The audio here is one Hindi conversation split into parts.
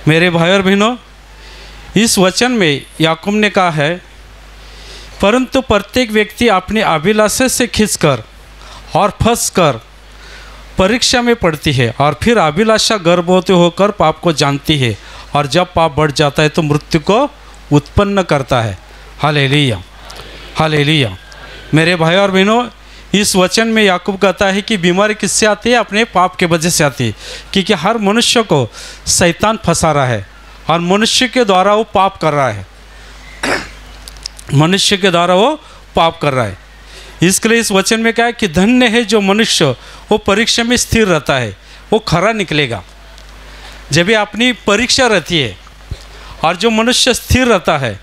मेरे भाई और बहनों, इस वचन में याकूब ने कहा है, परंतु प्रत्येक व्यक्ति अपनी अभिलाषा से खींचकर और फंसकर परीक्षा में पड़ती है, और फिर अभिलाषा गर्भवती होकर पाप को जानती है, और जब पाप बढ़ जाता है तो मृत्यु को उत्पन्न करता है। Hallelujah, hallelujah. मेरे भाई और बहनों, इस वचन में याकूब कहता है कि बीमारी किससे आती है? अपने पाप के वजह से आती है, क्योंकि हर मनुष्य को शैतान फंसा रहा है और मनुष्य के द्वारा वो पाप कर रहा है। मनुष्य के द्वारा वो पाप कर रहा है। इसके लिए इस वचन में क्या है कि धन्य है जो मनुष्य वो परीक्षा में स्थिर रहता है, वो खरा निकलेगा। जब भी अपनी परीक्षा रहती है और जो मनुष्य स्थिर रहता है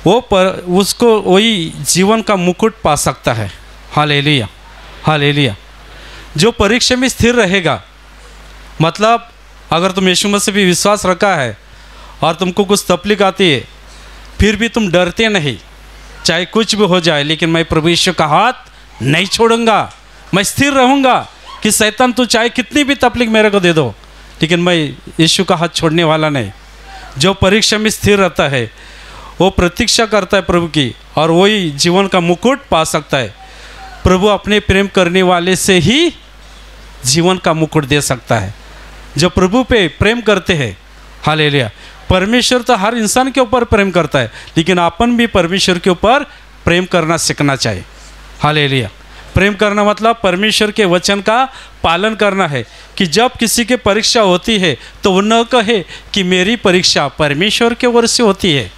उसको वही जीवन का मुकुट पा सकता है। Hallelujah, hallelujah. जो परीक्षा में स्थिर रहेगा, मतलब अगर तुम यीशु मसीह पे विश्वास रखा है और तुमको कुछ तकलीफ आती है, फिर भी तुम डरते नहीं, चाहे कुछ भी हो जाए, लेकिन मैं प्रभु यीशु का हाथ नहीं छोड़ूंगा, मैं स्थिर रहूंगा कि शैतान तू चाहे कितनी भी तकलीफ मेरे को दे दो, लेकिन मैं यीशु का हाथ छोड़ने वाला नहीं। जो परीक्षा में स्थिर रहता है वो प्रतीक्षा करता है प्रभु की, और वही जीवन का मुकुट पा सकता है। प्रभु अपने प्रेम करने वाले से ही जीवन का मुकुट दे सकता है, जो प्रभु पे प्रेम करते हैं। हालेलुया। परमेश्वर तो हर इंसान के ऊपर प्रेम करता है, लेकिन अपन भी परमेश्वर के ऊपर प्रेम करना सीखना चाहिए। हालेलुया। प्रेम करना मतलब परमेश्वर के वचन का पालन करना है, कि जब किसी की परीक्षा होती है तो वो न कहे कि मेरी परीक्षा परमेश्वर के ओर से होती है।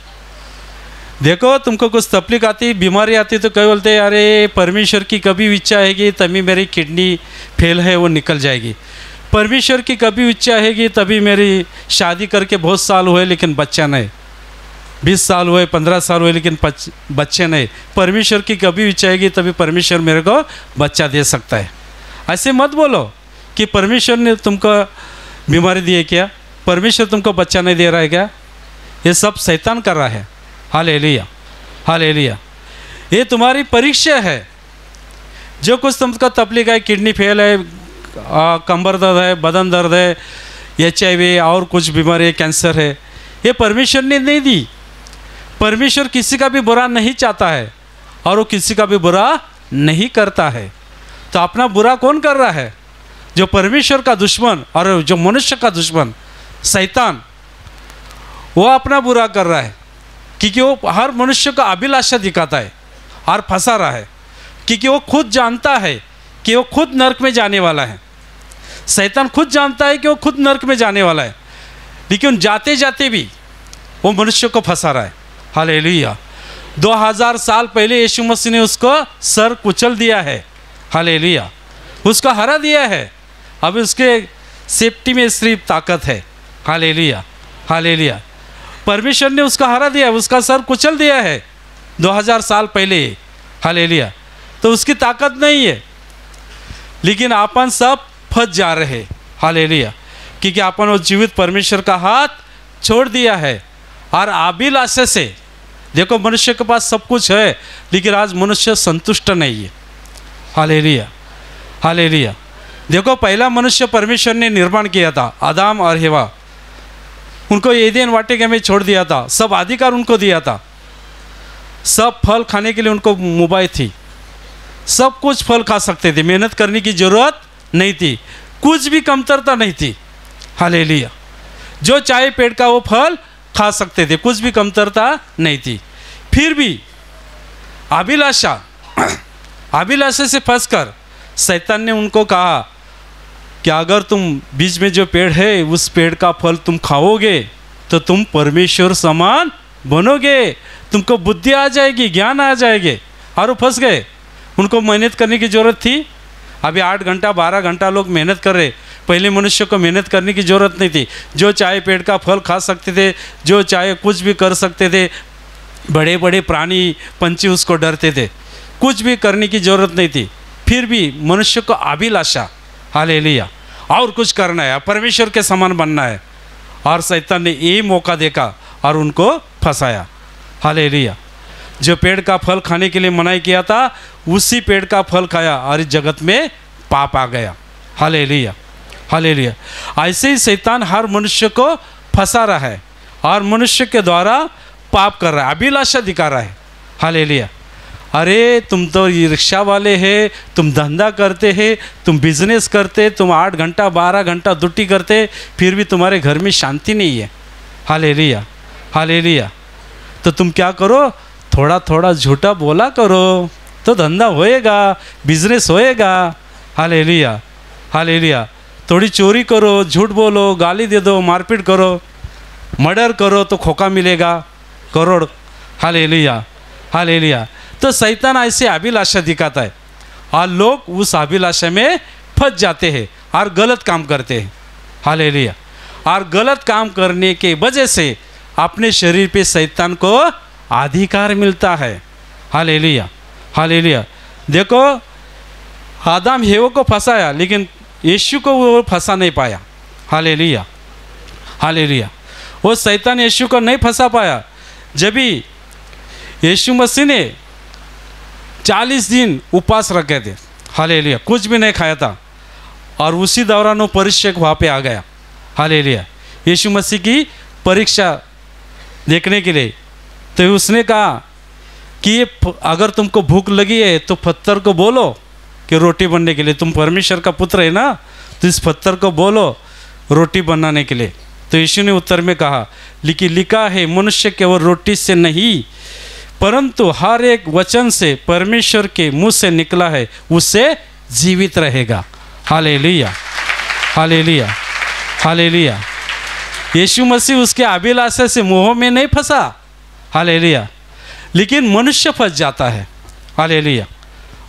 देखो, तुमको कुछ तकलीफ आती, बीमारी आती तो कई बोलते हैं अरे परमेश्वर की कभी इच्छा है तभी मेरी किडनी फेल है वो निकल जाएगी, परमेश्वर की कभी इच्छा है तभी मेरी शादी करके बहुत साल हुए लेकिन बच्चा नहीं, 20 साल हुए, 15 साल हुए लेकिन बच्चे नहीं, परमेश्वर की कभी इच्छा है तभी परमेश्वर मेरे को बच्चा दे सकता है। ऐसे मत बोलो कि परमेश्वर ने तुमको बीमारी दी है क्या, परमेश्वर तुमको बच्चा नहीं दे रहा है क्या, ये सब शैतान कर रहा है। Hallelujah, hallelujah. ये तुम्हारी परीक्षा है। जो कुछ तुमका तकलीफ है, किडनी फेल है, कमर दर्द है, बदन दर्द है, HIV और कुछ बीमारी है, कैंसर है, ये परमेश्वर ने नहीं दी। परमेश्वर किसी का भी बुरा नहीं चाहता है और वो किसी का भी बुरा नहीं करता है। तो अपना बुरा कौन कर रहा है? जो परमेश्वर का दुश्मन और जो मनुष्य का दुश्मन शैतान, वो अपना बुरा कर रहा है, क्योंकि वो हर मनुष्य का अभिलाषा दिखाता है और फंसा रहा है, क्योंकि वो खुद जानता है कि वो खुद नरक में जाने वाला है। शैतान खुद जानता है कि वो खुद नरक में जाने वाला है, लेकिन जाते जाते भी वो मनुष्य को फंसा रहा है। हालेलुया। 2000 साल पहले यीशु मसीह ने उसको सर कुचल दिया है। हालेलुया। उसको हरा दिया है। अब उसके सेफ्टी में सिर्फ ताकत है। Hallelujah, hallelujah. परमेश्वर ने उसका हरा दिया है, उसका सर कुचल दिया है 2000 साल पहले। हालेलुया। तो उसकी ताकत नहीं है, लेकिन अपन सब फंस जा रहे हैं। हालेलुया। क्योंकि अपन वो जीवित परमेश्वर का हाथ छोड़ दिया है और अभिलाषा से। देखो, मनुष्य के पास सब कुछ है, लेकिन आज मनुष्य संतुष्ट नहीं है। Hallelujah, hallelujah. देखो, पहला मनुष्य परमेश्वर ने निर्माण किया था, आदम और हवा। उनको एदेन वाटिका में छोड़ दिया था, सब अधिकार उनको दिया था, सब फल खाने के लिए उनको मुबाई थी, सब कुछ फल खा सकते थे, मेहनत करने की जरूरत नहीं थी, कुछ भी कमतरता नहीं थी। हालेलुया। जो चाहे पेड़ का वो फल खा सकते थे, कुछ भी कमतरता नहीं थी। फिर भी अभिलाषा से फंसकर शैतान ने उनको कहा कि अगर तुम बीच में जो पेड़ है उस पेड़ का फल तुम खाओगे तो तुम परमेश्वर समान बनोगे, तुमको बुद्धि आ जाएगी, ज्ञान आ जाएंगे। और वो फंस गए। उनको मेहनत करने की ज़रूरत थी। अभी 8 घंटा 12 घंटा लोग मेहनत कर रहे, पहले मनुष्य को मेहनत करने की ज़रूरत नहीं थी। जो चाहे पेड़ का फल खा सकते थे, जो चाहे कुछ भी कर सकते थे। बड़े बड़े प्राणी पंछी उसको डरते थे, कुछ भी करने की ज़रूरत नहीं थी। फिर भी मनुष्य को अभिलाषा, हालेलुया, और कुछ करना है, परमेश्वर के समान बनना है, और शैतान ने यही मौका देखा और उनको फंसाया। हालेलुया। जो पेड़ का फल खाने के लिए मनाही किया था उसी पेड़ का फल खाया और इस जगत में पाप आ गया। Hallelujah, hallelujah. ऐसे ही शैतान हर मनुष्य को फंसा रहा है और मनुष्य के द्वारा पाप कर रहा है, अभिलाषा दिखा रहा है। हालेलुया। अरे तुम तो रिक्शा वाले हैं, तुम धंधा करते हैं, तुम बिजनेस करते, तुम 8 घंटा 12 घंटा ड्यूटी करते, फिर भी तुम्हारे घर में शांति नहीं है। Hallelujah, hallelujah. तो तुम क्या करो, थोड़ा थोड़ा झूठा बोला करो तो धंधा होएगा, बिजनेस होएगा। Hallelujah, hallelujah. थोड़ी चोरी करो, झूठ बोलो, गाली दे दो, मारपीट करो, मर्डर करो तो खोखा मिलेगा करोड़। Hallelujah, hallelujah. तो शैतान ऐसे अभिलाषा दिखाता है और लोग उस अभिलाषा में फंस जाते हैं और गलत काम करते हैं। हालेलुया। और गलत काम करने के वजह से अपने शरीर पे शैतान को अधिकार मिलता है। Hallelujah, hallelujah. देखो, आदम हेवा को फंसाया लेकिन यीशु को वो फंसा नहीं पाया। Hallelujah, hallelujah. वो शैतान यीशु को नहीं फंसा पाया। जब भी यीशु मसीह ने 40 दिन उपवास रखे थे, हालेलुया, कुछ भी नहीं खाया था, और उसी दौरान वो परीक्षक वहाँ पे आ गया। हालेलुया। यीशु मसीह की परीक्षा देखने के लिए। तो उसने कहा कि ये अगर तुमको भूख लगी है तो पत्थर को बोलो कि रोटी बनने के लिए, तुम परमेश्वर का पुत्र है ना, तो इस पत्थर को बोलो रोटी बनाने के लिए। तो यीशु ने उत्तर में कहा, लेकिन लिखा है मनुष्य केवल रोटी से नहीं परंतु हर एक वचन से परमेश्वर के मुंह से निकला है उससे जीवित रहेगा। Hallelujah, hallelujah, hallelujah. Yeshu Masih उसके अभिलाषा से मोह में नहीं फंसा। हालेलुया। लेकिन मनुष्य फंस जाता है। हालेलुया।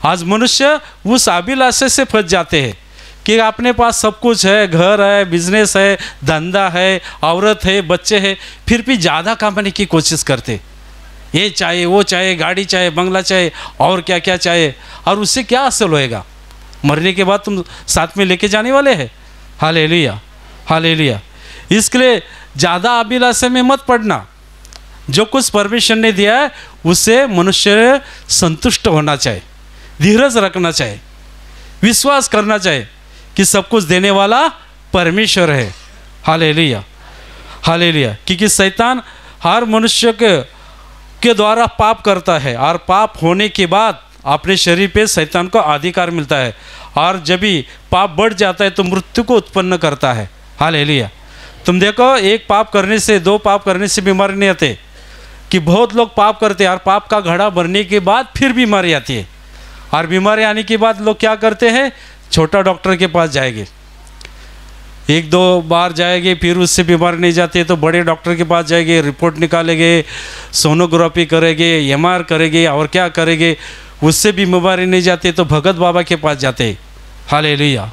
आज मनुष्य उस अभिलाषा से फंस जाते हैं कि अपने पास सब कुछ है, घर है, बिजनेस है, धंधा है, औरत है, बच्चे हैं, फिर भी ज़्यादा कमाने की कोशिश करते। ये चाहिए, वो चाहिए, गाड़ी चाहिए, बंगला चाहिए, और क्या क्या चाहिए। और उससे क्या हासिल होएगा? मरने के बाद तुम साथ में लेके जाने वाले हैं। Hallelujah, hallelujah. इसके लिए ज़्यादा अभिलाषा में मत पड़ना। जो कुछ परमेश्वर ने दिया है उससे मनुष्य संतुष्ट होना चाहिए, धीरज रखना चाहिए, विश्वास करना चाहिए कि सब कुछ देने वाला परमेश्वर है। Hallelujah, hallelujah. क्योंकि शैतान हर मनुष्य के द्वारा पाप करता है और पाप होने के बाद अपने शरीर पे शैतान को अधिकार मिलता है, और जब भी पाप बढ़ जाता है तो मृत्यु को उत्पन्न करता है। हालेलुया। तुम देखो, एक पाप करने से, 2 पाप करने से बीमारी नहीं आते, कि बहुत लोग पाप करते हैं और पाप का घड़ा भरने के बाद फिर बीमारी आती है, और बीमारी आने के बाद लोग क्या करते हैं, छोटा डॉक्टर के पास जाएंगे, 1-2 बार जाएंगे, फिर उससे बीमारी नहीं जाती है तो बड़े डॉक्टर के पास जाएंगे, रिपोर्ट निकालेंगे, सोनोग्राफी करेंगे, MR करेंगे, और क्या करेंगे, उससे भी बीमारी नहीं जाती तो भगत बाबा के पास जाते हैं। Hallelujah,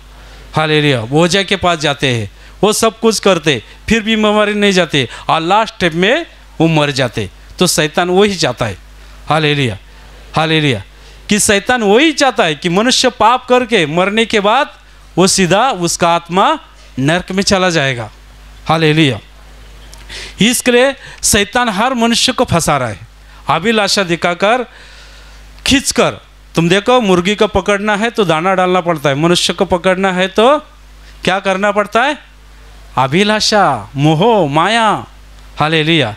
hallelujah. ओझा के पास जाते हैं, वो सब कुछ करते, फिर भी बीमारी नहीं जाती, और लास्ट स्टेप में वो मर जाते। तो शैतान वही चाहता है। Hallelujah, hallelujah. कि शैतान वही चाहता है कि मनुष्य पाप करके मरने के बाद वो सीधा उसका आत्मा नरक में चला जाएगा। हालेलुया। इसके लिए शैतान हर मनुष्य को फंसा रहा है, अभिलाषा दिखाकर, खींचकर। तुम देखो, मुर्गी को पकड़ना है तो दाना डालना पड़ता है, मनुष्य को पकड़ना है तो क्या करना पड़ता है? अभिलाषा, मोह, माया। हालेलुया।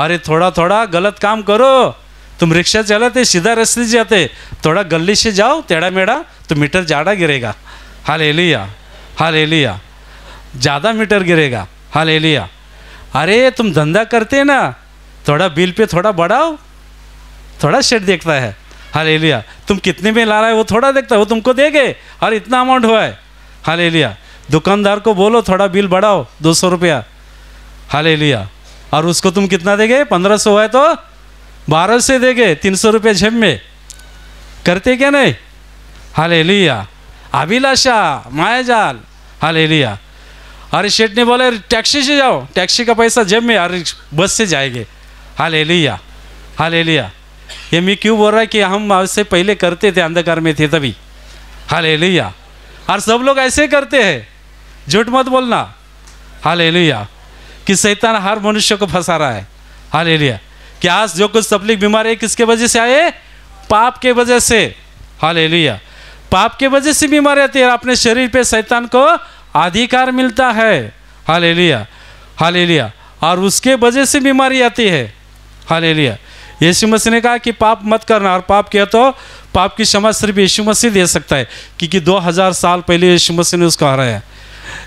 अरे थोड़ा थोड़ा गलत काम करो। तुम रिक्शा चलाते, सीधा रास्ते से जाते, थोड़ा गली से जाओ टेढ़ा मेढ़ा तो मीटर ज़्यादा गिरेगा। Hallelujah, hallelujah. ज़्यादा मीटर गिरेगा। हालेलुया। अरे तुम धंधा करते ना, थोड़ा बिल पे थोड़ा बढ़ाओ, थोड़ा सेट देखता है। हालेलुया। तुम कितने में ला रहा है वो थोड़ा देखता है, वो तुमको देंगे और इतना अमाउंट हुआ है। हालेलुया। दुकानदार को बोलो थोड़ा बिल बढ़ाओ, 200 रुपया। हालेलुया। और उसको तुम कितना देंगे? 1500 हुआ है तो 1200 देंगे, 300 रुपये जेब में। करते क्या नहीं? हालेलुया। अभिलाषा, मायाजाल। हालेलुया। अरे शेठ ने बोला टैक्सी से जाओ, टैक्सी का पैसा जेब में, अरे बस से जाएंगे। Hallelujah, hallelujah. ये मैं क्यों बोल रहा है कि हम उससे पहले करते थे, अंधकार में थे तभी। हालेलुया। और सब लोग ऐसे करते हैं, झूठ मत बोलना। हालेलुया। कि शैतान हर मनुष्य को फंसा रहा है। हालेलुया। कि आज जो कुछ तकलीफ बीमारी है किसके वजह से आए? पाप के वजह से। हालेलुया। पाप के वजह से बीमारी आती है, अपने शरीर पे शैतान को अधिकार मिलता है। Hallelujah, hallelujah. और उसके वजह से बीमारी आती है। हालेलुया। यीशु मसीह ने कहा कि पाप मत करना, और पाप किया तो पाप की क्षमा सिर्फ यीशु मसीह दे सकता है, क्योंकि 2000 साल पहले यीशु मसीह ने उसको हराया।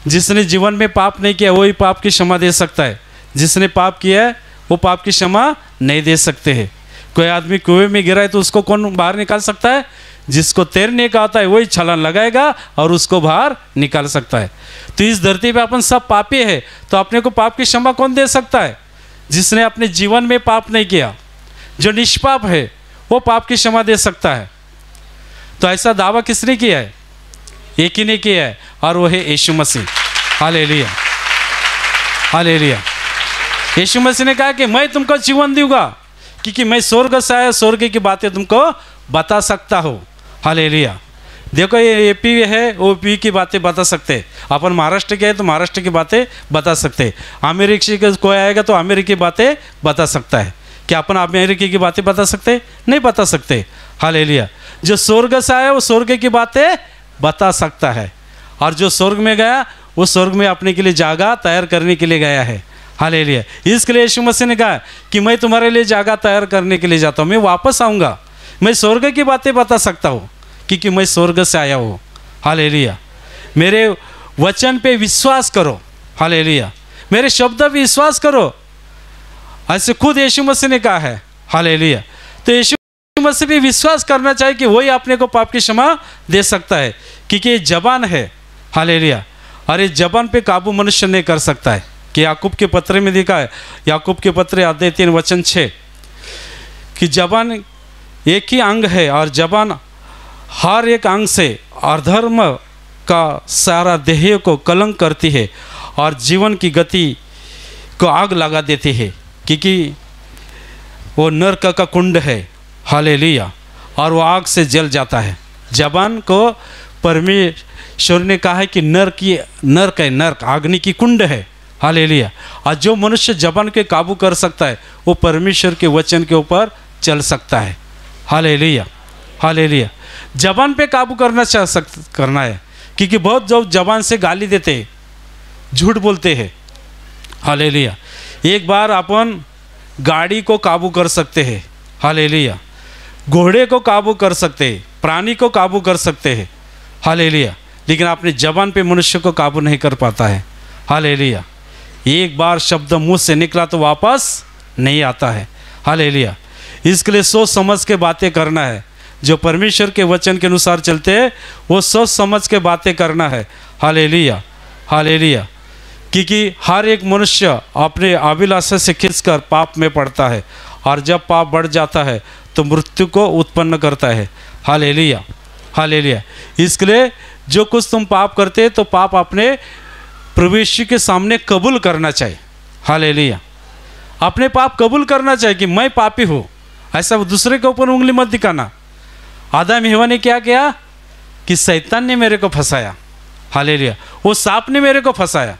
जिसने जीवन में पाप नहीं किया वही पाप की क्षमा दे सकता है। जिसने पाप किया है वो पाप की क्षमा नहीं दे सकते हैं। कोई आदमी कुएं में गिरा है तो उसको कौन बाहर निकाल सकता है? जिसको तैरने का आता है वही छलांग लगाएगा और उसको बाहर निकाल सकता है। तो इस धरती पे अपन सब पापी है, तो अपने को पाप की क्षमा कौन दे सकता है? जिसने अपने जीवन में पाप नहीं किया, जो निष्पाप है वो पाप की क्षमा दे सकता है। तो ऐसा दावा किसने किया है? एक ही ने किया है, और वो है यीशु मसीह। Hallelujah, hallelujah. यीशु मसीह ने कहा कि मैं तुमको जीवन दूंगा, क्योंकि मैं स्वर्ग से आया, स्वर्ग की बातें तुमको बता सकता हूँ। हालेलुया। देखो ये एपी है, ओपी की बातें बता सकते। अपन महाराष्ट्र के हैं तो महाराष्ट्र की बातें बता सकते। अमेरिकी का कोई आएगा तो अमेरिकी की बातें बता सकता है। क्या अपन अमेरिकी की बातें बता सकते? नहीं बता सकते। हालेलुया। जो स्वर्ग से आया वो स्वर्ग की बातें बता सकता है, और जो स्वर्ग में गया वो स्वर्ग में अपने के लिए जगह तैयार करने के लिए गया है। हालेलुया। इसके लिए यीशु मसीह ने कहा कि मैं तुम्हारे लिए जगह तैयार करने के लिए जाता हूँ, मैं वापस आऊँगा। मैं स्वर्ग की बातें बता सकता हूँ, क्योंकि मैं स्वर्ग से आया हूँ। हालेलुया। मेरे वचन पे विश्वास करो। हालेलुया। मेरे शब्द पे विश्वास करो, ऐसे खुद यीशु मसीह ने कहा है। हालेलुया। तो यीशु मसीह पे विश्वास करना चाहिए कि वही अपने को पाप की क्षमा दे सकता है, क्योंकि ये जबान है। हालेलुया। और ये जबान पे काबू मनुष्य नहीं कर सकता है। कि याकूब के पत्र में लिखा है, याकूब के पत्र अध्याय 3 वचन 6, कि जबान एक ही अंग है, और जबान हर एक अंग से अधर्म का सारा देह को कलंक करती है और जीवन की गति को आग लगा देती है, क्योंकि वो नरक का कुंड है। हालेलुया। और वो आग से जल जाता है। जबान को परमेश्वर ने कहा है कि नरक है, नरक अग्नि की कुंड है। हालेलुया। और जो मनुष्य जबान के काबू कर सकता है वो परमेश्वर के वचन के ऊपर चल सकता है। Hallelujah, hallelujah. जबान पे काबू करना है, क्योंकि बहुत लोग जबान से गाली देते हैं, झूठ बोलते हैं। हालेलुया। एक बार अपन गाड़ी को काबू कर सकते हैं। हालेलुया। घोड़े को काबू कर सकते हैं, प्राणी को काबू कर सकते हैं। हालेलुया। लेकिन अपने जबान पे मनुष्य को काबू नहीं कर पाता है। हालेलुया। एक बार शब्द मुंह से निकला तो वापस नहीं आता है। हालेलुया। इसके लिए सोच समझ के बातें करना है। जो परमेश्वर के वचन के अनुसार चलते हैं वो सोच समझ के बातें करना है। Hallelujah, hallelujah. क्योंकि हर एक मनुष्य अपने अभिलाषा से खिंचकर पाप में पड़ता है, और जब पाप बढ़ जाता है तो मृत्यु को उत्पन्न करता है। Hallelujah, hallelujah. इसके लिए जो कुछ तुम पाप करते हैं तो पाप अपने प्रभु यीशु के सामने कबूल करना चाहिए। हालेलुया। अपने पाप कबूल करना चाहिए कि मैं पापी हूँ। ऐसा दूसरे के ऊपर उंगली मत दिखाना। आदम हवा ने क्या किया कि शैतान ने मेरे को फंसाया। हालेलुया। वो सांप ने मेरे को फंसाया।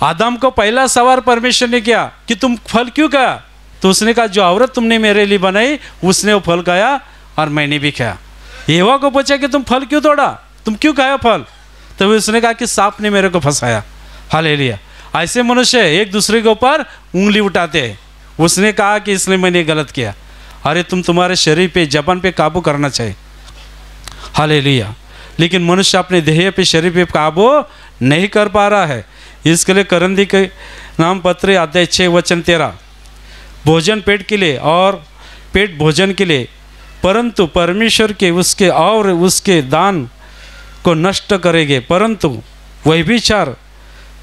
आदम को पहला सवाल परमेश्वर ने किया कि तुम फल क्यों खाया? तो उसने कहा जो औरत तुमने मेरे लिए बनाई उसने वो फल खाया और मैंने भी खाया। हवा को पूछा कि तुम फल क्यों तोड़ा, तुम क्यों खाया फल? तो उसने कहा कि सांप ने मेरे को फंसाया। हालेलुया। ऐसे मनुष्य एक दूसरे के ऊपर उंगली उठाते हैं। उसने कहा कि इसलिए मैंने गलत किया। अरे तुम्हारे शरीर पे जबान पे काबू करना चाहिए। हालेलुया। लेकिन मनुष्य अपने देह पे शरीर पे काबू नहीं कर पा रहा है। इसके लिए करंदी के नाम पत्र अध्याय 6 वचन 13, भोजन पेट के लिए और पेट भोजन के लिए, परंतु परमेश्वर के उसके और उसके दान को नष्ट करेंगे, परंतु व्यभिचार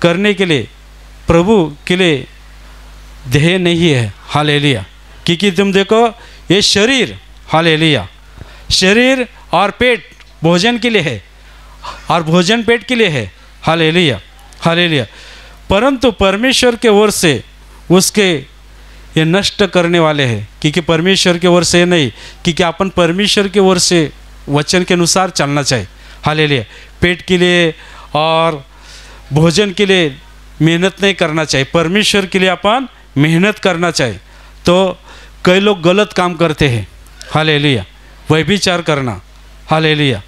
करने के लिए प्रभु के लिए देह नहीं है। हालेलुया। क्योंकि तुम देखो ये शरीर, हालेलुया, शरीर और पेट भोजन के लिए है और भोजन पेट के लिए है। Hallelujah, hallelujah. परंतु परमेश्वर के ओर से उसके ये नष्ट करने वाले हैं। क्योंकि परमेश्वर की ओर से नहीं, क्योंकि अपन परमेश्वर की ओर से वचन के अनुसार चलना चाहिए। हालेलुया। पेट के लिए और भोजन के लिए मेहनत नहीं करना चाहिए, परमेश्वर के लिए अपन मेहनत करना चाहिए। तो कई लोग गलत काम करते हैं। हालेलुया। व्यभिचार करना, हालेलुया,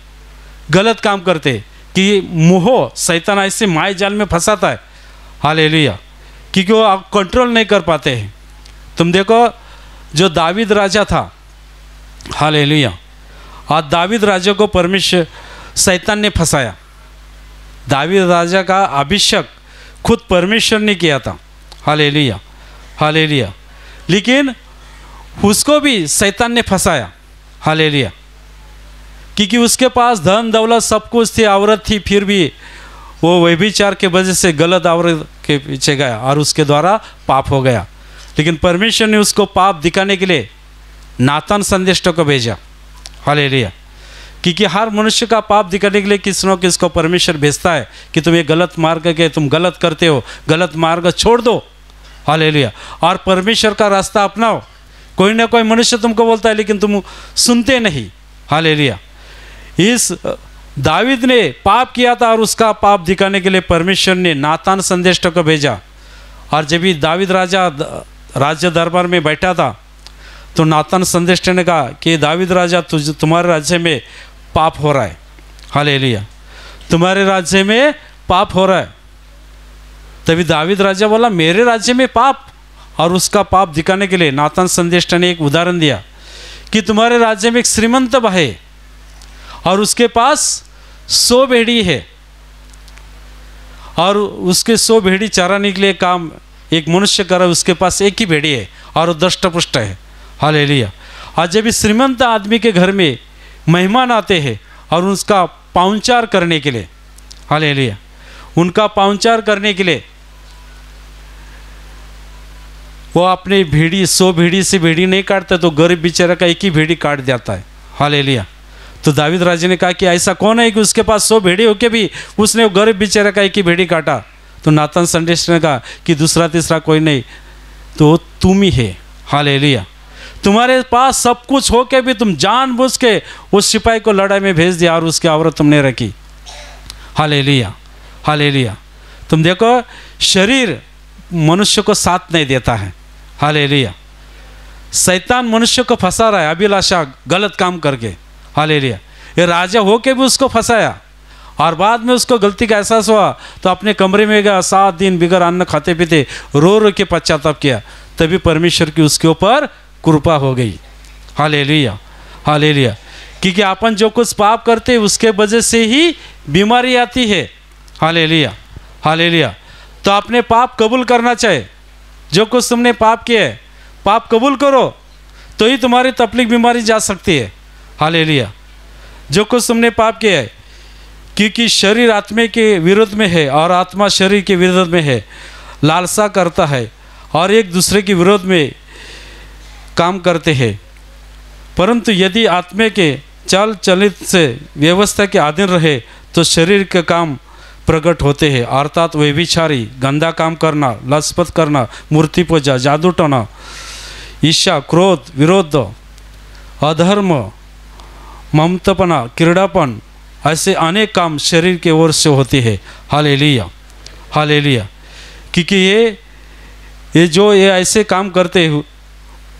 गलत काम करते। कि मोह शैतान ऐसे माय जाल में फंसाता है, हालेलुया, क्योंकि वो आप कंट्रोल नहीं कर पाते हैं। तुम देखो जो दावीद राजा था, हालेलुया, आज दावीद राजा को परमेश्वर शैतान ने फंसाया। दावीद राजा का अभिषेक खुद परमेश्वर ने किया था, हालेलुया, हालेलुया, लेकिन उसको भी शैतान ने फंसाया, हालेलुया, क्योंकि उसके पास धन दौलत सब कुछ थी, औरत थी, फिर भी वो व्यभिचार के वजह से गलत औरत के पीछे गया और उसके द्वारा पाप हो गया। लेकिन परमेश्वर ने उसको पाप दिखाने के लिए नातान संदेष्टों को भेजा, हालेलुया, क्योंकि हर मनुष्य का पाप दिखाने के लिए किसी न किसी को परमेश्वर भेजता है कि तुम ये गलत मार्ग के तुम गलत करते हो, गलत मार्ग छोड़ दो, हालेलुया, और परमेश्वर का रास्ता अपनाओ। कोई ना कोई मनुष्य तुमको बोलता है लेकिन तुम सुनते नहीं, हालेलुया। इस दावीद ने पाप किया था और उसका पाप दिखाने के लिए परमेश्वर ने नातान संदेष्टों को भेजा। और जब भी दावीद राजा राज्य दरबार में बैठा था तो नातान संदेष्ट ने कहा कि दावीद राजा तुम्हारे राज्य में पाप हो रहा है, हालेलुया, तुम्हारे राज्य में पाप हो रहा है। तभी दावीद राजा बोला मेरे राज्य में पाप, और उसका पाप दिखाने के लिए नातान संदेष्ट ने एक उदाहरण दिया कि तुम्हारे राज्य में एक श्रीमंत है और उसके पास 100 भेड़ी है और उसके 100 भेड़ी चराने के लिए काम एक मनुष्य कर रहा है, उसके पास एक ही भेड़ी है और वो दष्टपुष्ट है, हालेलुया। और जब इस श्रीमंत आदमी के घर में मेहमान आते हैं और उसका पाहुंचार करने के लिए, हालेलुया, उनका पाहुंचार करने के लिए वो अपने भेड़ी 100 भेड़ी से भेड़ी नहीं काटता तो गरीब बेचारा का एक ही भेड़ी काट जाता है, हालेलुया। तो दावीद राजा ने कहा कि ऐसा कौन है कि उसके पास 100 भेड़ी होके भी उसने गरीब बेचारा का एक ही भेड़ी काटा। तो नातान संदेष्ट ने कहा कि दूसरा तीसरा कोई नहीं, तो तुम ही है, हालेलुया। तुम्हारे पास सब कुछ हो के भी तुम जानबूझ के उस सिपाही को लड़ाई में भेज दिया और उसकी औरत तुमने रखी, हालेलुया, हालेलुया। तुम देखो शरीर मनुष्य को साथ नहीं देता है, हालेलुया। शैतान मनुष्य को फंसा रहा है अभिलाषा गलत काम करके, हालेलुया। ये राजा हो के भी उसको फंसाया और बाद में उसको गलती का एहसास हुआ तो अपने कमरे में गया, 7 दिन बिगर अन्न खाते पीते रो रो के पश्चाताप किया, तभी परमेश्वर की उसके ऊपर कृपा हो गई, हालेलुया, हालेलुया। क्योंकि अपन जो कुछ पाप करते हैं उसके वजह से ही बीमारी आती है, हालेलुया, हालेलुया। तो आपने पाप कबूल करना चाहिए, जो कुछ तुमने पाप किया है पाप कबूल करो तो ही तुम्हारी तकलीफ बीमारी जा सकती है, हालेलुया। जो कुछ तुमने पाप किया है, क्योंकि शरीर आत्मा के विरोध में है और आत्मा शरीर के विरोध में है, लालसा करता है और एक दूसरे के विरोध में काम करते हैं। परंतु यदि आत्मा के चाल चलित से व्यवस्था के अधीन रहे तो शरीर के काम प्रकट होते हैं, अर्थात व्यभिचारी, गंदा काम करना, लसपत करना, मूर्ति पूजा, जादू टोना, ईर्ष्या, क्रोध, विरोध, अधर्म, ममतापना, क्रीड़ापन, ऐसे अनेक काम शरीर के ओर से होते हैं, हालेलुया, हालेलुया। क्योंकि ये ऐसे काम करते हैं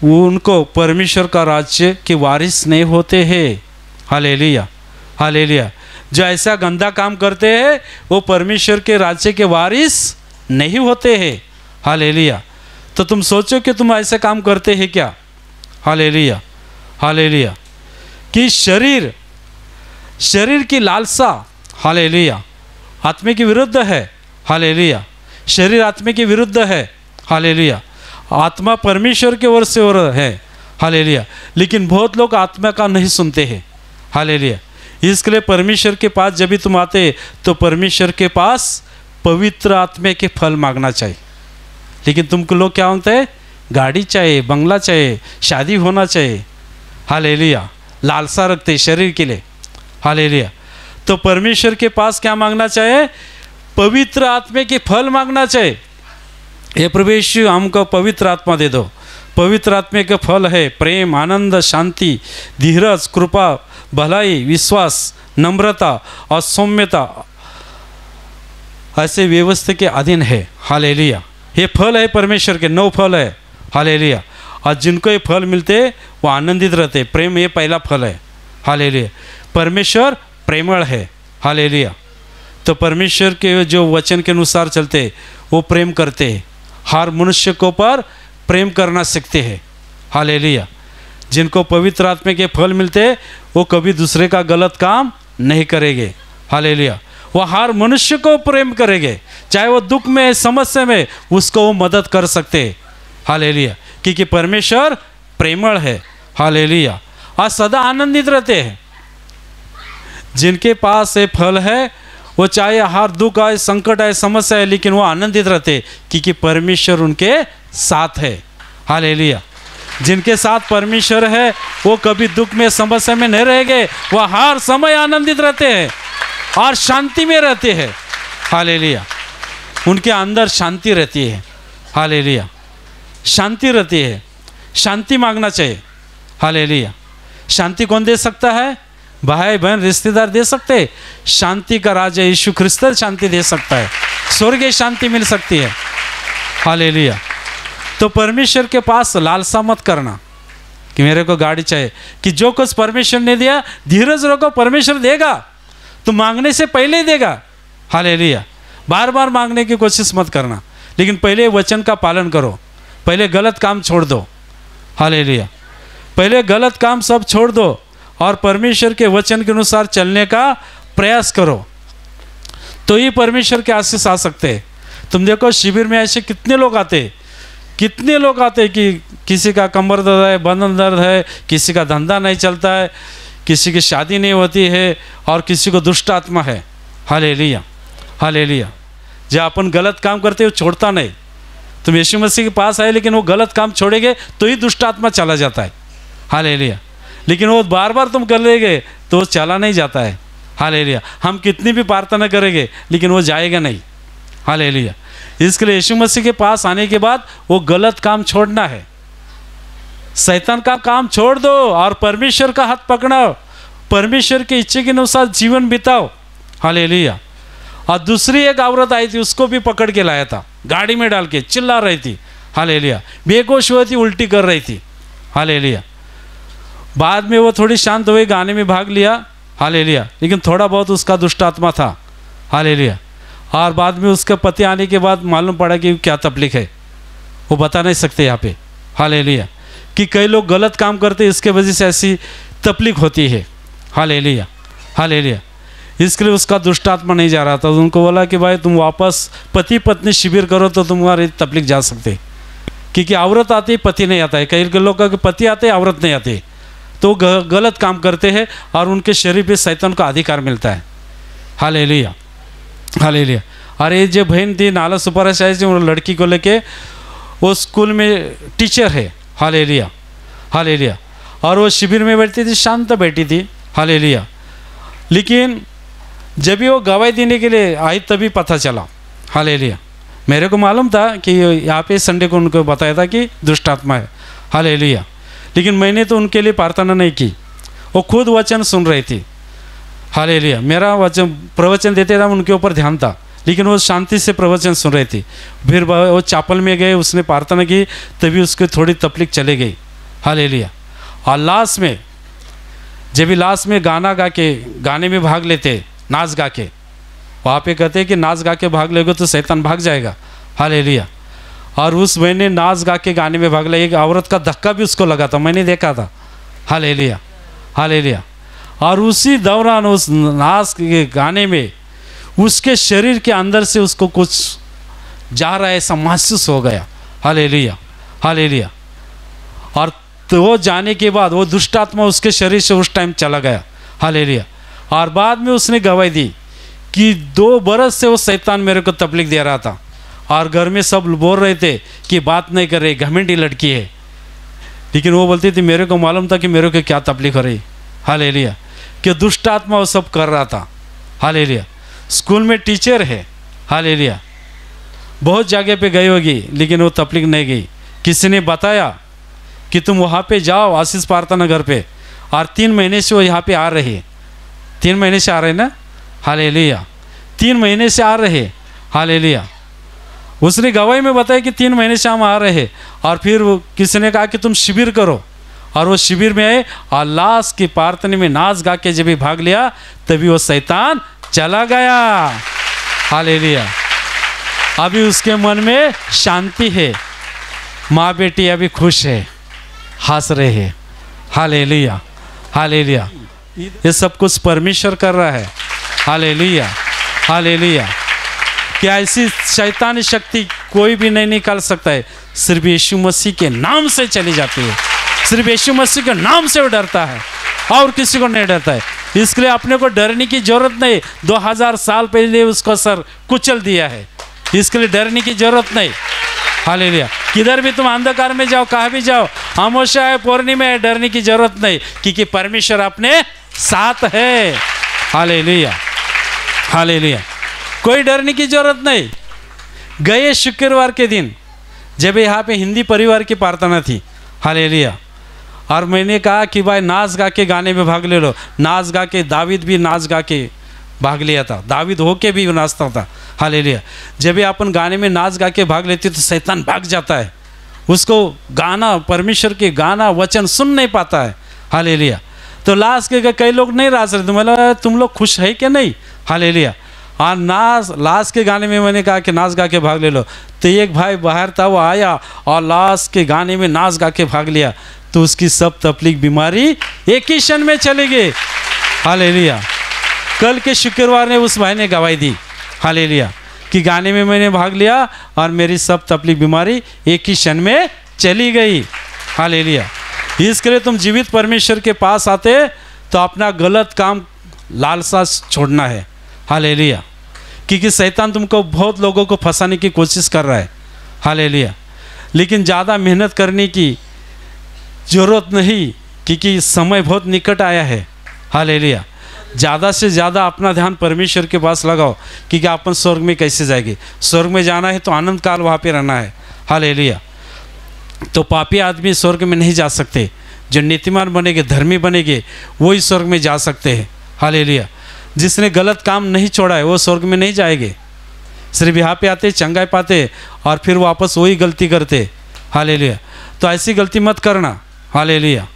वो उनको परमेश्वर का राज्य के वारिस नहीं होते हैं, हालेलुया, हालेलुया। जो ऐसा गंदा काम करते हैं वो परमेश्वर के राज्य के वारिस नहीं होते हैं, हालेलुया। तो तुम सोचो कि तुम ऐसे काम करते हैं क्या, हालेलुया, हालेलुया। कि शरीर की लालसा, हालेलुया, आत्मा के विरुद्ध है, हालेलुया। शरीर आत्मा के विरुद्ध है, हालेलुया। आत्मा परमेश्वर के ओर से और है, हालेलुया। लेकिन बहुत लोग आत्मा का नहीं सुनते हैं, हालेलुया। इसके लिए परमेश्वर के पास जब भी तुम आते तो परमेश्वर के पास पवित्र आत्मा के फल मांगना चाहिए। लेकिन तुमको लोग क्या होते हैं, गाड़ी चाहिए, बंगला चाहिए, शादी होना चाहिए, हालेलुया, लालसा रखते शरीर के लिए, हालेलुया। तो परमेश्वर के पास क्या मांगना चाहिए, पवित्र आत्मा के फल मांगना चाहिए। हे प्रभु यीशु हमको पवित्र आत्मा दे दो। पवित्र आत्मा के फल है प्रेम, आनंद, शांति, धीरज, कृपा, भलाई, विश्वास, नम्रता और सौम्यता, ऐसे व्यवस्था के अधीन है, हालेलुया। ये फल है परमेश्वर के, 9 फल है, हालेलुया। और जिनको ये फल मिलते वो आनंदित रहते। प्रेम ये पहला फल है, हालेलुया। परमेश्वर प्रेमळ है, हालेलुया, तो परमेश्वर के जो वचन के अनुसार चलते वो प्रेम करते हैं, हर मनुष्य को पर प्रेम करना सीखते हैं। हालेलुया। जिनको पवित्र आत्मा के फल मिलते हैं वो कभी दूसरे का गलत काम नहीं करेंगे। हालेलुया। वो हर मनुष्य को प्रेम करेंगे, चाहे वो दुख में समस्या में उसको वो मदद कर सकते हैं। हालेलुया। क्योंकि परमेश्वर प्रेमळ है। हालेलुया। और सदा आनंदित रहते हैं। जिनके पास ये फल है वो चाहे हर दुख आए, संकट आए, समस्या है, लेकिन वो आनंदित रहते क्योंकि परमेश्वर उनके साथ है। हालेलुया। जिनके साथ परमेश्वर है वो कभी दुख में समस्या में नहीं रहेंगे, वो हर समय आनंदित रहते हैं और शांति में रहते हैं। हालेलुया। उनके अंदर शांति रहती है। हालेलुया। शांति रहती है। शांति मांगना चाहिए। हालेलुया। शांति कौन दे सकता है? भाई बहन रिश्तेदार दे सकते हैं। शांति का राजा यीशु ख्रिस्त शांति दे सकता है, स्वर्गीय शांति मिल सकती है। हालेलुया। तो परमेश्वर के पास लालसा मत करना कि मेरे को गाड़ी चाहिए, कि जो कुछ परमेश्वर ने दिया धीरज रखो, परमेश्वर देगा। तो मांगने से पहले ही देगा। हालेलुया। बार बार मांगने की कोशिश मत करना, लेकिन पहले वचन का पालन करो। पहले गलत काम छोड़ दो। हालेलुया। पहले गलत काम सब छोड़ दो और परमेश्वर के वचन के अनुसार चलने का प्रयास करो, तो ही परमेश्वर के आशीष आ सकते हैं। तुम देखो शिविर में ऐसे कितने लोग आते कि किसी का कमर दर्द है, बदन दर्द है, किसी का धंधा नहीं चलता है, किसी की शादी नहीं होती है और किसी को दुष्ट आत्मा है। हालेलुया। हालेलुया। जो अपन गलत काम करते हो छोड़ता नहीं। तुम यीशु मसीह के पास आए लेकिन वो गलत काम छोड़ेंगे तो ही दुष्ट आत्मा चला जाता है। हालेलुया। लेकिन वो बार बार तुम कर लेंगे तो वो चला नहीं जाता है। हालेलुया। हम कितनी भी प्रार्थना करेंगे लेकिन वो जाएगा नहीं। हालेलुया। इसके लिए यीशु मसीह के पास आने के बाद वो गलत काम छोड़ना है, शैतान का काम छोड़ दो और परमेश्वर का हाथ पकड़ो, परमेश्वर की इच्छा के अनुसार जीवन बिताओ। हालेलुया। और दूसरी एक औरत आई थी, उसको भी पकड़ के लाया था, गाड़ी में डाल के चिल्ला रही थी। हालेलुया। बेहोश हुई थी, उल्टी कर रही थी। हालेलुया। बाद में वो थोड़ी शांत हुई, गाने में भाग लिया। हालेलुया। लेकिन थोड़ा बहुत उसका दुष्ट आत्मा था। हालेलुया। और बाद में उसका पति आने के बाद मालूम पड़ा कि क्या तकलीफ है, वो बता नहीं सकते यहाँ पे। हालेलुया। कि कई लोग गलत काम करते, इसके वजह से ऐसी तकलीफ होती है। हालेलुया। हालेलुया। इसके लिए उसका दुष्ट आत्मा नहीं जा रहा था। उनको बोला कि भाई तुम वापस पति पत्नी शिविर करो तो तुम्हारी तकलीफ जा सकते, क्योंकि औरत आती है पति नहीं आता है। कई लोग का पति आते हैं औरत नहीं आती, तो गलत काम करते हैं और उनके शरीर पे शैतान का अधिकार मिलता है। हालेलुया। हालेलुया। और ये जो बहन थी नाला सुपारा शाही से, वो लड़की को लेके वो स्कूल में टीचर है। हालेलुया। हालेलुया। और वो शिविर में बैठती थी, शांत बैठी थी। हालेलुया। लेकिन जब भी वो गवाही देने के लिए आई तभी पता चला। हालेलुया। मेरे को मालूम था कि यहाँ पे संडे को उनको बताया था कि दुष्ट आत्मा है। हालेलुया। लेकिन मैंने तो उनके लिए प्रार्थना नहीं की, वो खुद वचन सुन रही थी। हालेलुया। मेरा वचन प्रवचन देते था, उनके ऊपर ध्यान था, लेकिन वो शांति से प्रवचन सुन रही थी। फिर वो चापल में गए, उसने प्रार्थना की, तभी उसकी थोड़ी तकलीफ चली गई। हालेलुया। और लास्ट में जब भी लास्ट में गाना गा के, गाने में भाग लेते, नाच गा के, वहाँ पे कहते हैं कि नाच गा के भाग लेगे तो शैतान भाग जाएगा। हालेलुया। और उस महीने नाच गा के गाने में भाग लिया। एक औरत का धक्का भी उसको लगा था, मैंने देखा था। हालेलुया। हालेलुया। और उसी दौरान उस नाच के गाने में उसके शरीर के अंदर से उसको कुछ जा रहा है ऐसा महसूस हो गया। हालेलुया। हालेलुया। और तो वो जाने के बाद वो दुष्ट आत्मा उसके शरीर से उस टाइम चला गया। हालेलुया। और बाद में उसने गवाही दी कि 2 बरस से वो शैतान मेरे को तकलीफ दे रहा था और घर में सब बोल रहे थे कि बात नहीं कर रही, घमंडी लड़की है। लेकिन वो बोलती थी मेरे को मालूम था कि मेरे को क्या तकलीफ हो रही। हालेलुया। कि दुष्ट आत्मा वो सब कर रहा था। हालेलुया। स्कूल में टीचर है। हालेलुया। बहुत जगह पे गई होगी लेकिन वो तकलीफ नहीं गई। किसी ने बताया कि तुम वहाँ पे जाओ आशीष प्रार्थना घर पे, और 3 महीने से वो यहाँ पे आ रही है। 3 महीने से आ रहे ना। हालेलुया। 3 महीने से आ रहे। हालेलुया। उसने गवाही में बताया कि 3 महीने से हम आ रहे। और फिर वो किसी ने कहा कि तुम शिविर करो, और वो शिविर में आए और लास्ट की प्रार्थना में नाच गा के जब भी भाग लिया तभी वो शैतान चला गया। हालेलुया। अभी उसके मन में शांति है, माँ बेटी अभी खुश है, हंस रहे हैं। Hallelujah, hallelujah. ये सब कुछ परमेश्वर कर रहा है। Hallelujah, hallelujah. क्या ऐसी शैतानी शक्ति कोई भी नहीं निकाल सकता है, सिर्फ यीशु मसीह के नाम से चली जाती है। सिर्फ यीशु मसीह के नाम से वो डरता है और किसी को नहीं डरता है। इसके लिए अपने को डरने की जरूरत नहीं। 2000 साल पहले उसको सर कुचल दिया है, इसके लिए डरने की जरूरत नहीं। हालेलुया। किधर भी तुम अंधकार में जाओ, कहाँ भी जाओ, अमावस्या है, पूर्णिमा है, डरने की जरूरत नहीं, क्योंकि परमेश्वर अपने साथ है। Hallelujah, hallelujah. कोई डरने की जरूरत नहीं। गए शुक्रवार के दिन जब यहाँ पे हिंदी परिवार की प्रार्थना थी, हालेलुया, और मैंने कहा कि भाई नाच गा के गाने में भाग ले लो। नाच गा के, दावीद भी नाच गा के भाग लिया था, दावीद होके भी नाचता था। हालेलुया। जब भी अपन गाने में नाच गा के भाग लेते तो शैतान भाग जाता है, उसको गाना, परमेश्वर के गाना वचन सुन नहीं पाता है। हालेलुया। तो लास्ट के कई लोग नहीं नाच रहे, तो मतलब तुम लोग खुश है कि नहीं? हालेलुया। और नाच लास्ट के गाने में मैंने कहा कि नाच गा के भाग ले लो, तो एक भाई बाहर था, वो आया और लास्ट के गाने में नाच गा के भाग लिया, तो उसकी सब तकलीफ बीमारी एक ही क्षण में चली गई। हालेलुया। कल के शुक्रवार ने उस भाई ने गवाही दी, हालेलुया, कि गाने में मैंने भाग लिया और मेरी सब तकलीफ बीमारी एक ही क्षण में चली गई। हालेलुया। इसके लिए तुम जीवित परमेश्वर के पास आते तो अपना गलत काम, लालसा छोड़ना है। हालेलुया। क्योंकि शैतान तुमको बहुत लोगों को फंसाने की कोशिश कर रहा है। हालेलुया। लेकिन ज़्यादा मेहनत करने की ज़रूरत नहीं, क्योंकि समय बहुत निकट आया है। हालेलुया। ज़्यादा से ज़्यादा अपना ध्यान परमेश्वर के पास लगाओ, क्योंकि अपन स्वर्ग में कैसे जाएंगे? स्वर्ग में जाना है तो आनंद काल वहाँ पे रहना है। हालेलुया। तो पापी आदमी स्वर्ग में नहीं जा सकते, जो नीतिमान बनेंगे, धर्मी बनेंगे, वही स्वर्ग में जा सकते हैं। हालेलुया। जिसने गलत काम नहीं छोड़ा है वो स्वर्ग में नहीं जाएंगे, सिर्फ यहाँ पे आते, चंगाई पाते और फिर वापस वही गलती करते। हालेलुया। तो ऐसी गलती मत करना। Hallelujah,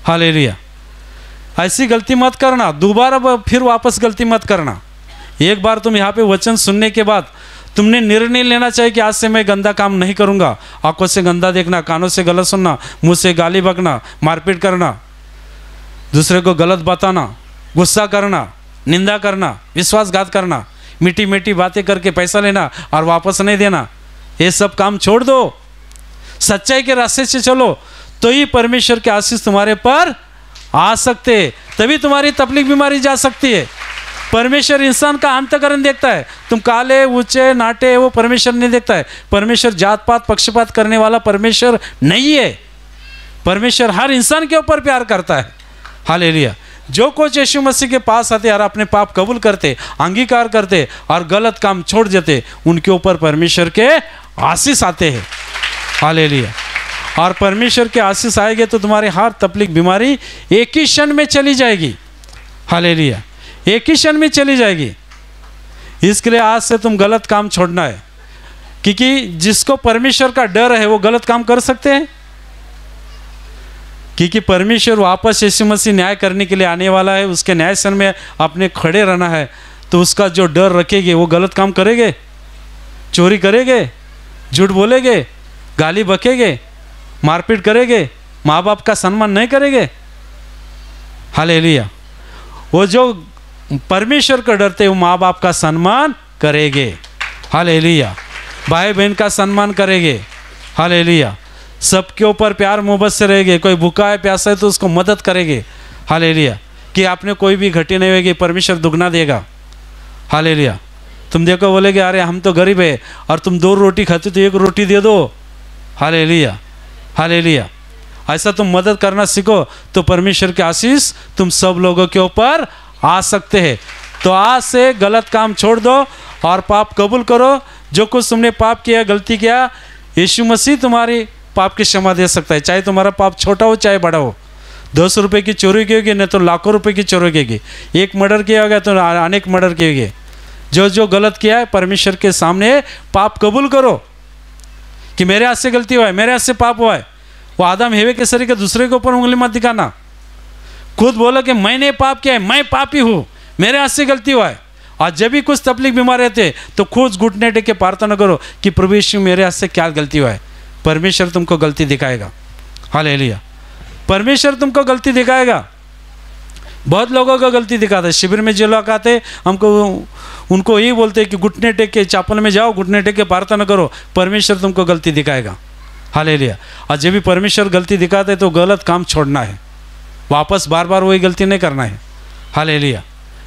hallelujah. ऐसी गलती मत करना, दोबारा फिर वापस गलती मत करना। एक बार तुम यहाँ पे वचन सुनने के बाद तुमने निर्णय लेना चाहिए कि आज से मैं गंदा काम नहीं करूँगा। आंखों से गंदा देखना, कानों से गलत सुनना, मुँह से गाली बकना, मारपीट करना, दूसरे को गलत बताना, गुस्सा करना, निंदा करना, विश्वासघात करना, मीठी मीठी बातें करके पैसा लेना और वापस नहीं देना, ये सब काम छोड़ दो। सच्चाई के रास्ते से चलो, तो ही परमेश्वर के आशीष तुम्हारे पर आ सकते, तभी तुम्हारी तकलीफ बीमारी जा सकती है। परमेश्वर इंसान का अंतःकरण देखता है। तुम काले, ऊंचे, नाटे, वो परमेश्वर नहीं देखता है। परमेश्वर जात पात, पक्षपात करने वाला परमेश्वर नहीं है। परमेश्वर हर इंसान के ऊपर प्यार करता है। हालेलुया। जो कुछ यीशु मसीह के पास आते और अपने पाप कबूल करते, अंगीकार करते और गलत काम छोड़ देते, उनके ऊपर परमेश्वर के आशीष आते हैं। हालेलुया। और परमेश्वर के आशीष आएंगे तो तुम्हारी हर तकलीफ बीमारी एक ही क्षण में चली जाएगी। हालेलुया। एक ही क्षण में चली जाएगी। इसके लिए आज से तुम गलत काम छोड़ना है, क्योंकि जिसको परमेश्वर का डर है वो गलत काम कर सकते हैं, क्योंकि परमेश्वर वापस यीशु मसीह न्याय करने के लिए आने वाला है। उसके न्याय सन में अपने खड़े रहना है, तो उसका जो डर रखेंगे वो गलत काम करेंगे, चोरी करेंगे, झूठ बोलेंगे, गाली बकेंगे, मारपीट करेंगे, माँ बाप का सम्मान नहीं करेंगे। हालेलुया। वो जो परमेश्वर का डरते वो माँ बाप का सम्मान करेंगे। हालेलुया। भाई बहन का सम्मान करेंगे। हालेलुया। सबके ऊपर प्यार मोहब्बत से रहेंगे। कोई भूखा है, प्यासा है तो उसको मदद करेंगे। हालेलुया। कि आपने कोई भी घटी नहीं होगी, परमेश्वर दुगना देगा। हालेलुया। तुम देखो बोलेगे अरे हम तो गरीब है और तुम 2 रोटी खाते तो 1 रोटी दे दो। Hallelujah, hallelujah. ऐसा तुम मदद करना सीखो तो परमेश्वर के आशीष तुम सब लोगों के ऊपर आ सकते हैं। तो आज से गलत काम छोड़ दो और पाप कबूल करो। जो कुछ तुमने पाप किया, गलती किया, यीशु मसीह तुम्हारी पाप की क्षमा दे सकता है, चाहे तुम्हारा पाप छोटा हो चाहे बड़ा हो। 200 रुपये की चोरी की होगी, नहीं तो लाखों रुपए की चोरी की, एक मर्डर किया होगा तो अनेक मर्डर किए गए। जो जो गलत किया है परमेश्वर के सामने पाप कबूल करो कि मेरे हाथ से गलती हुआ है, मेरे हाथ से पाप हुआ है। वो आदम हेवे के सरी के दूसरे के ऊपर उंगली मत दिखाना। खुद बोलो कि मैंने पाप किया है, मैं पापी हूँ, मेरे हाथ से गलती हुआ है। और जब भी कुछ तकलीफ बीमार रहते तो खुद घुटने टेक के प्रार्थना करो कि प्रभु यीशु मेरे हाथ से क्या गलती हुआ है। परमेश्वर तुमको गलती दिखाएगा। हालेलुया। परमेश्वर तुमको गलती दिखाएगा। बहुत लोगों को गलती दिखाता है। शिविर में जो लोग आते हमको उनको यही बोलते हैं कि घुटने टेक के चापल में जाओ, घुटने टेक के प्रार्थना करो, परमेश्वर तुमको गलती दिखाएगा। हालेलुया। और जब भी परमेश्वर गलती दिखाते है तो गलत काम छोड़ना है, वापस बार बार वही गलती नहीं करना है। हालेलुया।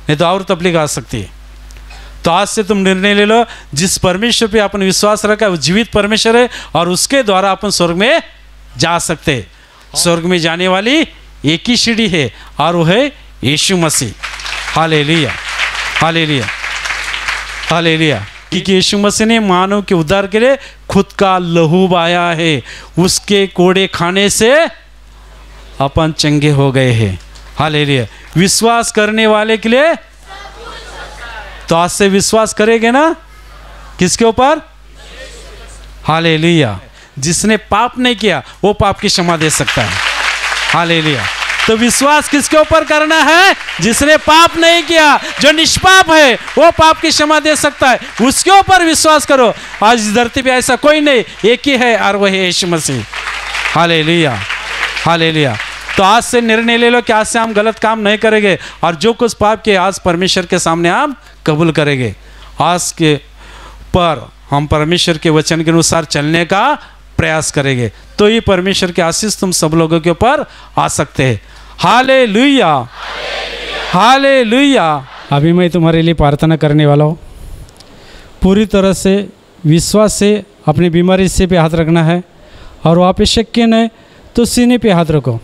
नहीं तो और तकलीफ आ सकती है। तो आज से तुम निर्णय ले लो, जिस परमेश्वर पे अपन विश्वास रखा है वो जीवित परमेश्वर है और उसके द्वारा अपन स्वर्ग में जा सकते हैं। स्वर्ग में जाने वाली एक ही सीढ़ी है और वो है यीशु मसीह। हालेलुया। हालेलुया। हालेलुया। क्योंकि यीशु मसीह ने मानव के उद्धार के लिए खुद का लहू बहाया है, उसके कोड़े खाने से अपन चंगे हो गए हैं। हालेलुया। विश्वास करने वाले के लिए तो आज से विश्वास करेंगे ना किसके ऊपर? हालेलुया। जिसने पाप नहीं किया वो पाप की क्षमा दे सकता है। हालेलुया। तो विश्वास किसके ऊपर करना है? जिसने पाप नहीं किया, जो निष्पाप है वो पाप की क्षमा दे सकता है, उसके ऊपर विश्वास करो। आज इस धरती पे ऐसा कोई नहीं, एक ही है और वह है यीशु मसीह। हालेलुया। हालेलुया। तो आज से निर्णय ले लो कि आज से हम गलत काम नहीं करेंगे और जो कुछ पाप किए आज परमेश्वर के सामने हम कबूल करेंगे। आज के पर हम परमेश्वर के वचन के अनुसार चलने का प्रयास करेंगे तो ये परमेश्वर के आशीष तुम सब लोगों के ऊपर आ सकते हैं। हालेलुया। हालेलुया। अभी मैं तुम्हारे लिए प्रार्थना करने वाला हूँ। पूरी तरह से विश्वास से अपनी बीमारी से पे हाथ रखना है और वहाँ पे शक्य नहीं तो सीने पे हाथ रखो।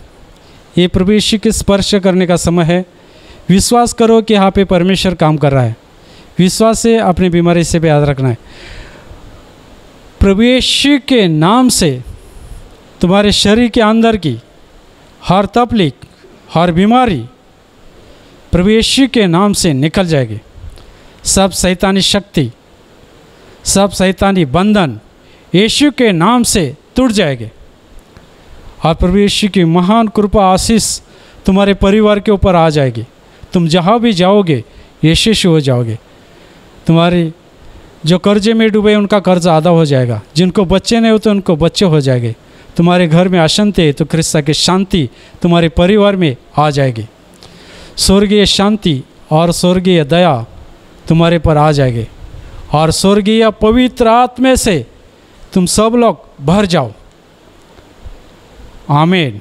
ये प्रभु यीशु के स्पर्श करने का समय है। विश्वास करो कि यहाँ पे परमेश्वर काम कर रहा है। विश्वास से अपनी बीमारी से भी याद रखना है। प्रभु यीशु के नाम से तुम्हारे शरीर के अंदर की हर तकलीफ, हर बीमारी प्रभु यीशु के नाम से निकल जाएगी। सब शैतानी शक्ति, सब शैतानी बंधन यीशु के नाम से टूट जाएंगे और प्रभु यीशु की महान कृपा आशीष तुम्हारे परिवार के ऊपर आ जाएगी। तुम जहाँ भी जाओगे यशस्वी हो जाओगे। तुम्हारी जो कर्जे में डूबे उनका कर्ज आधा हो जाएगा। जिनको बच्चे नहीं होते उनको बच्चे हो जाएंगे। तुम्हारे घर में अशांति है तो ख्रिस्त की शांति तुम्हारे परिवार में आ जाएगी। स्वर्गीय शांति और स्वर्गीय दया तुम्हारे पर आ जाएगी और स्वर्गीय पवित्र आत्मा से तुम सब लोग भर जाओ। आमीन।